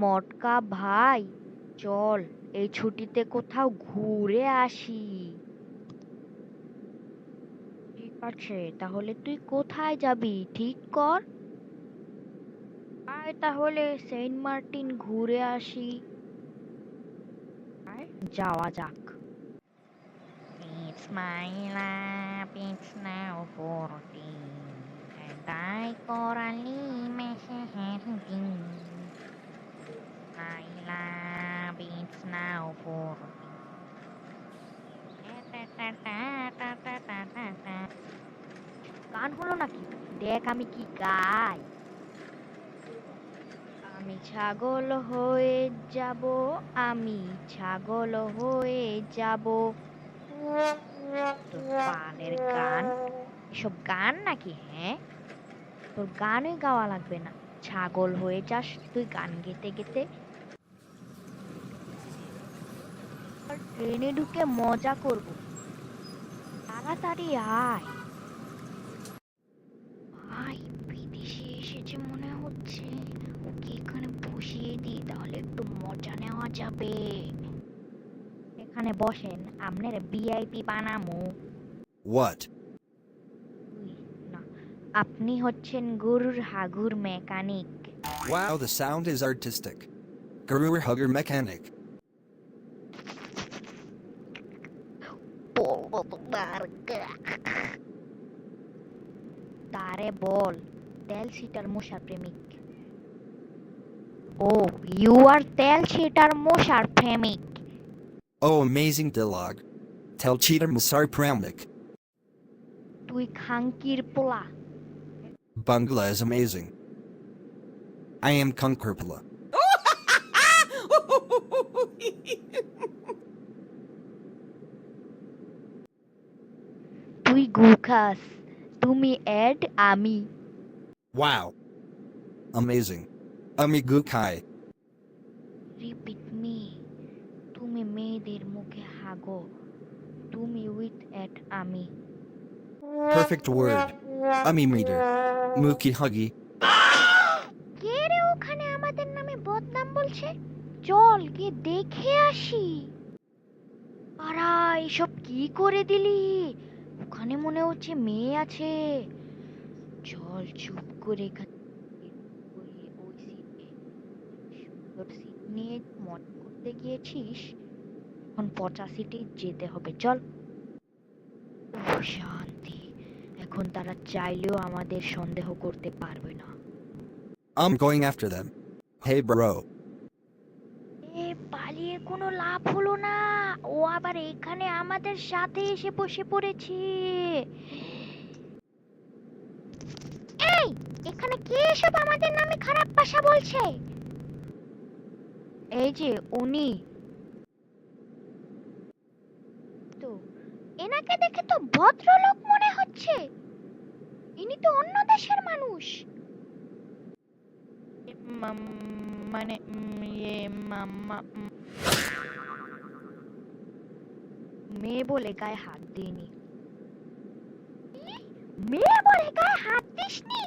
মটকা ভাই, চল এই ছুটিতে কোথাও ঘুরে আসি। ঠিক আছে, তাহলে তুই কোথায় যাবি ঠিক কর। আয় তাহলে সেন্ট মার্টিন ঘুরে আসি। আয়, যাওয়া যাক। It's my lap, it's now 14, and I Coralie Messerhin. My lap, it's now 14. গান হলো নাকি? দেখ আমি কি গাই। আমি ছাগল হয়ে যাব, আমি ছাগল হয়ে যাব। তোর পালের গান, এসব গান নাকি? হ্যাঁ, তোর গানই গাওয়া লাগবে না, ছাগল হয়ে যাস তুই গান গেতে গেতে। আর ট্রেনে ঢুকে মজা করব, তাড়াতাড়ি আয়। ভাই, বিদেশে এসেছে মনে হচ্ছে, ওকে এখানে বসিয়ে দিই, তাহলে একটু মজা নেওয়া যাবে। এখানে বসেন, আপনার ভিআইপি বানামু। What? উই, না, আপনি হচ্ছেন গরুর হাগুর mechanic. Wow, the sound is artistic. Guru Hugger Mechanic. বলবো তোমার তারে বল, তেল সিটার মশার প্রেমিক। ও, ইউ আর তেল সিটার মশার প্রেমিক। Oh, amazing dialogue. Tell Cheater Musar Pramnik. তুই খাঙ্কির পোলা। Bangla is amazing. I am Kunkurpala. তুই গু খাস, তুমি এড আমি। Wow. Amazing. Amigukai. Repeat me, তুমি মেয়েদের মুখে হাগো, তুমি উইথ এট আমি। Perfect word. Ami meter. Mookie Huggy. কে রে ওখানে আমাদের নামে বদনাম বলছে? চল গিয়ে দেখে আসি। আরা, এসব কি করে দিলি? ওখানে মনে হচ্ছে মেয়ে আছে। চল চুপ করে এখান থেকে ওই সিটে, সুন্দর সিট নিয়ে মজা করতে গিয়েছিস, এখন পচা সিটে যেতে হবে, চল। উফ, শান্তি, এখন তারা চাইলেও আমাদের সন্দেহ করতে পারবে না। I'm going after them. Hey, bro. এ, পালিয়ে কোনো লাভ হলো না, ও আবার এখানে আমাদের সাথে এসে বসে পড়েছে। এই, এখানে কে এসব আমাদের নামে খারাপ ভাষা বলছে? এই যে উনি তো, এনাকে দেখে তো ভদ্রলোক মনে হচ্ছে, ইনি তো অন্য দেশের মানুষ। মানে মেয়ে বলে গায়ে হাত দিইনি। মেয়ে বলে গায়ে হাত দিসনি?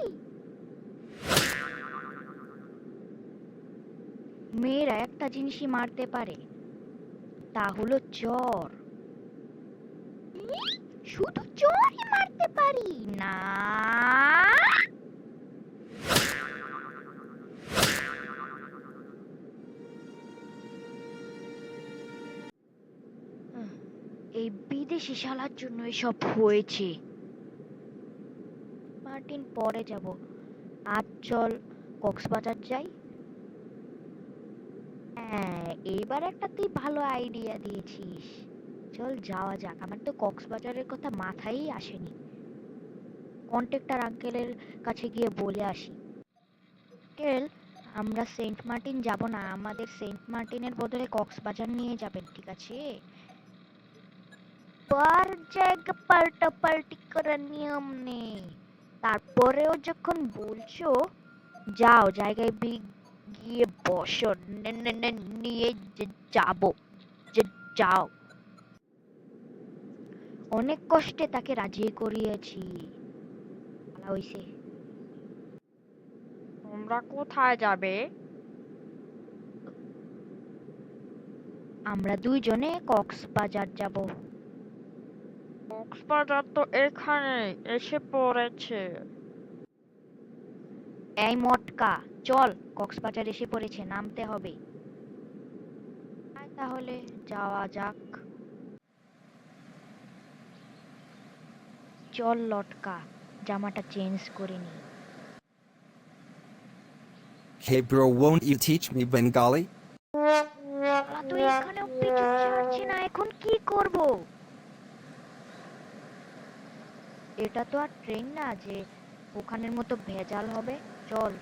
মেয়েরা একটা জিনিসই মারতে পারে, তা হলো চর। শুধু চরই মারতে পারি না। এই বিদেশি শালার জন্য এসব হয়েছে। মার্টিন পরে যাব, আজ চল কক্সবাজার যাই। হ্যাঁ, এইবার একটা তুই ভালো আইডিয়া দিয়েছিস, চল যাওয়া যাক। আমার তো কক্সবাজারের কথা মাথায় আসেনি। কন্ট্রাক্টর আঙ্কেলের কাছে গিয়ে বলে আসি, আঙ্কেল, আমরা সেন্ট মার্টিন যাব না, আমাদের সেন্ট মার্টিনের বদলে কক্সবাজার নিয়ে যাবেন, ঠিক আছে? আর জায়গা পাল্টাপাল্টি করার নিয়ম নেই। তারপরেও যখন বলছো, যাও জায়গায় গিয়ে বসো, নিয়ে যাবো, যাও। অনেক কষ্টে তাকে রাজি করিয়েছি। বলা হইছে, তোমরা কোথায় যাবে? আমরা দুইজনে কক্সবাজার যাব। কক্সবাজার তো এখানে এসে পড়েছে। এই মটকা, চল, কক্সবাজার এসে পড়েছে, নামতে হবে। আয় তাহলে যাওয়া যাক। চল লটকা, জামাটা চেঞ্জ করে নি। Hey bro, won't you teach me Bengali? শালা তো এখানেও পিছু ছাড়ছে না, এখন কি করব? এটা তো আর ট্রেন না যে ওখানের মতো ভেজাল হবে। চল,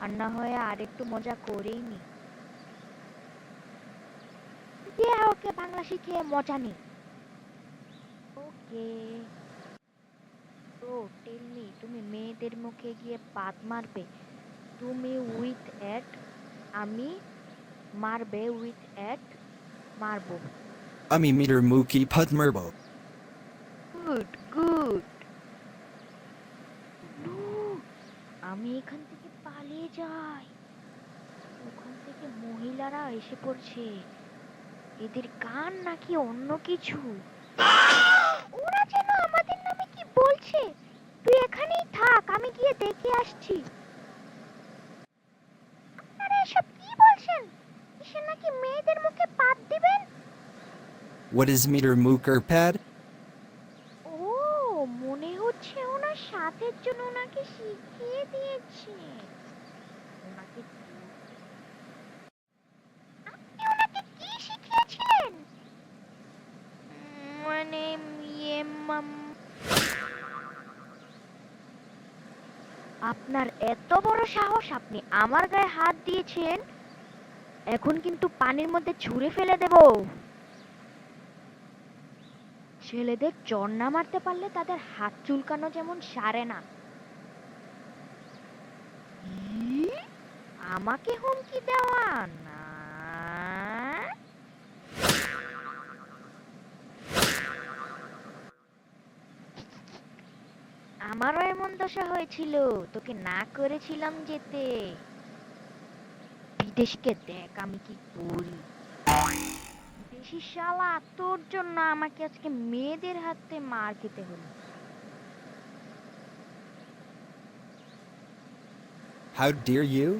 আর না হয় আর একটু মজা করেই নি। দিয়ে ওকে বাংলা শিখিয়ে মজা নি। ওকে। তো টেল মি, তুমি মেয়েদের মুখে গিয়ে পাত মারবে? তুমি উইথ অ্যাট, আমি মারবে উইথ অ্যাট, মারবো। Ami meter muki pudmerbo. Good good. আমি এখান থেকে পালিয়ে যাই। ওখান থেকে মহিলারা এসে পড়ছে। এদের গান নাকি অন্য কিছু। ওরা যেন আমাদের নামে কি বলছে। তুই এখানেই থাক, আমি গিয়ে দেখে আসছি। আপনারা এসব কি বলছেন? কিসে নাকি মেয়েদের মুখে পাত দিবেন? What is meter mooker pad? ও, মনে হচ্ছে ওনার সাথের জন্য ওনাকে শিখিয়ে দিয়েছে। ওনাকে আপনি ওনাকে কি শিখিয়েছিলেন? মানে ইয়ে আপনার এত বড় সাহস, আপনি আমার গায়ে হাত দিয়েছেন? এখন কিন্তু পানির মধ্যে ছুঁড়ে ফেলে দেব। ছেলেদের চড় না মারতে পারলে তাদের হাত চুলকানো যেমন সারে না। কি? আমাকে হুমকি দেওয়া না? আমারও এমন দশা হয়েছিল, তোকে না করেছিলাম যেতে। বিদেশকে দেখ আমি কি করি। বিদেশি শালা, তোর জন্য আমাকে আজকে মেয়েদের হাতে মার খেতে হলো। How dare you?